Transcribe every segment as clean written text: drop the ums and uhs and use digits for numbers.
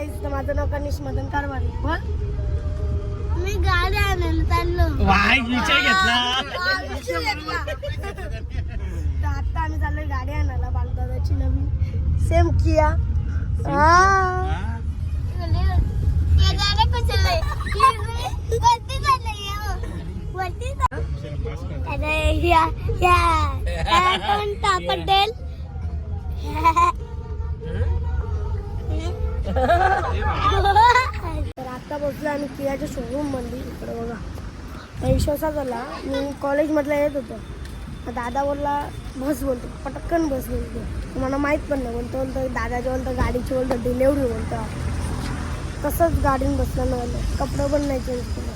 गाईस, तर माझं नाव कनिष मदन कारभारी. बोल. मी गाडी आणायला चाललो. वाय विषय घेतला. तर आता आम्ही चाललोय गाडी आणायला बागदादाची नवीन सेम किया. पटेल तर आता बसलो आम्ही कियाच्या शोरूम मध्ये. इकडे बघा विश्वासात झाला. मी कॉलेजमधला येत होतो. दादा बोलला बस, बोलतो पटकन बस बोलतो. मला माहीत पण नाही. बोलतो दादाच्या बोलतो गाडीची बोलतो डिलेवरी बोलतो. तसंच गाडीने बसलं ना. कपडे पण नाही चेंज केलं.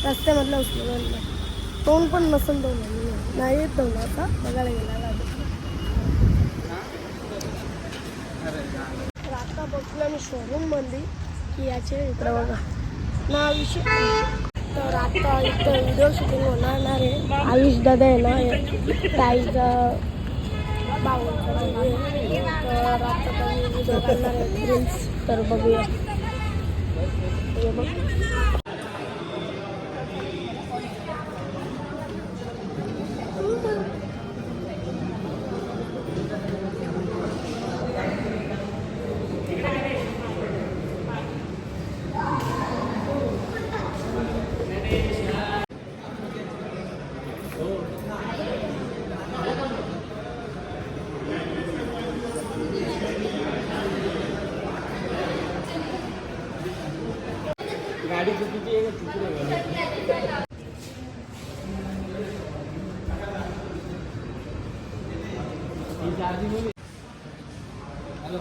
रस्त्यामधलं असलं म्हणलं तोंड पण नसेल तो नाही येत ना. आता बघायला गेला गाडी. तर आता बसलो मी शोरूम मध्ये कियाचे. इकडे बघा ना विषय. तर आता इथं व्हिडिओ शूटिंग होणार आहे. आयुष दादा आहे ना ताईचा भाऊ. तर आता मी व्हिडिओ करणार आहे रील्स. तर बघूया. हे बघ गाडी चुकीची आहे. हॅलो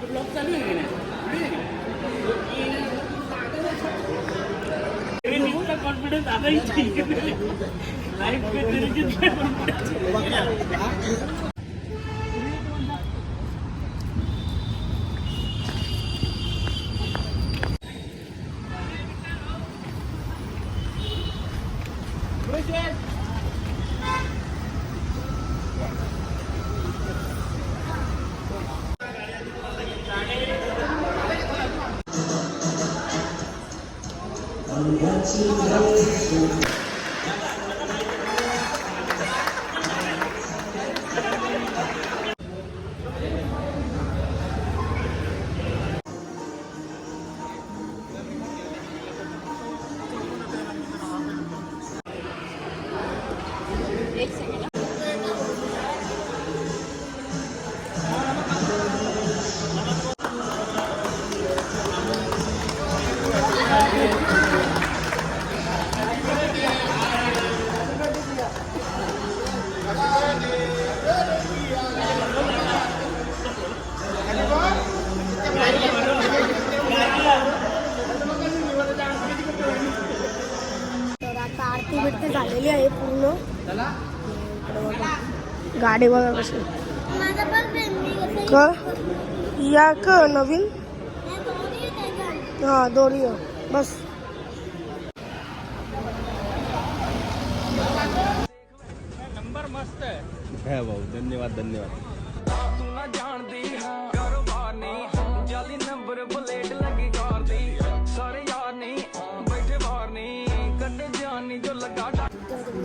ब्लॉग चालू आहे का? कॉन्फिडन्स आता ही लाईफ पे आरती बिरती झालेली आहे पूर्ण. गाडी बघा कशी या क नवीन. हा दोरी बस. नंबर मस्त है भाऊ. धन्यवाद धन्यवाद.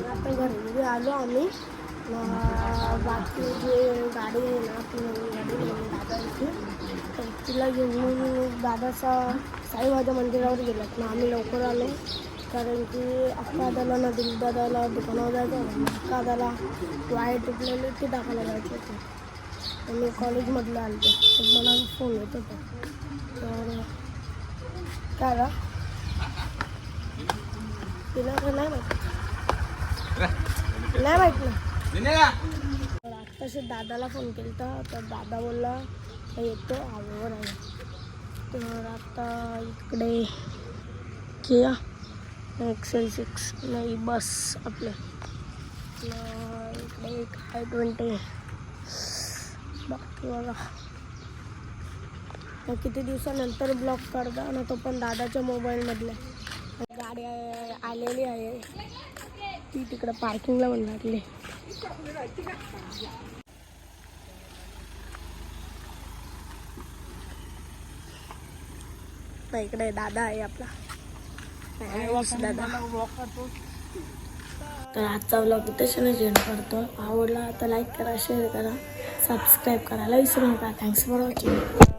आता घरी आलो आम्ही. बाकी जे गाडी आहे ना ती गाडी दादाची. तर तिला घेऊन दादाचा साईबाबा मंदिरावर गेलात ना. आम्ही लवकर आलो कारण की अक्कादाला ना दिलदादाला दुकानावर जायचं होतं. अक्कादाला वायर तुटलेली ती टाकायला जायचं होतं. मी कॉलेजमधलं आलो तर मला फोन येत होता. तर काय का तिला तर नाही माहिती. नाही माहित ना. आत्ताशी दादाला फोन केला तर दादा बोलला येतो आवर आहे. तर आता इकडे किया XL6 नाही बस आपल्या इकडे एक I20. बाकी बघा किती दिवसानंतर ब्लॉग काढता ना, तो पण दादाच्या मोबाईलमधला. गाडी आलेली आहे ती तिकडं पार्किंगला पण लागली. तर इकडे दादा आहे आपला दादा. तर आजचा व्लॉग इथेच एंड करतो. आवडला तर लाईक करा, शेअर करा, सबस्क्राईब करायला विसरू नका. Thanks for watching.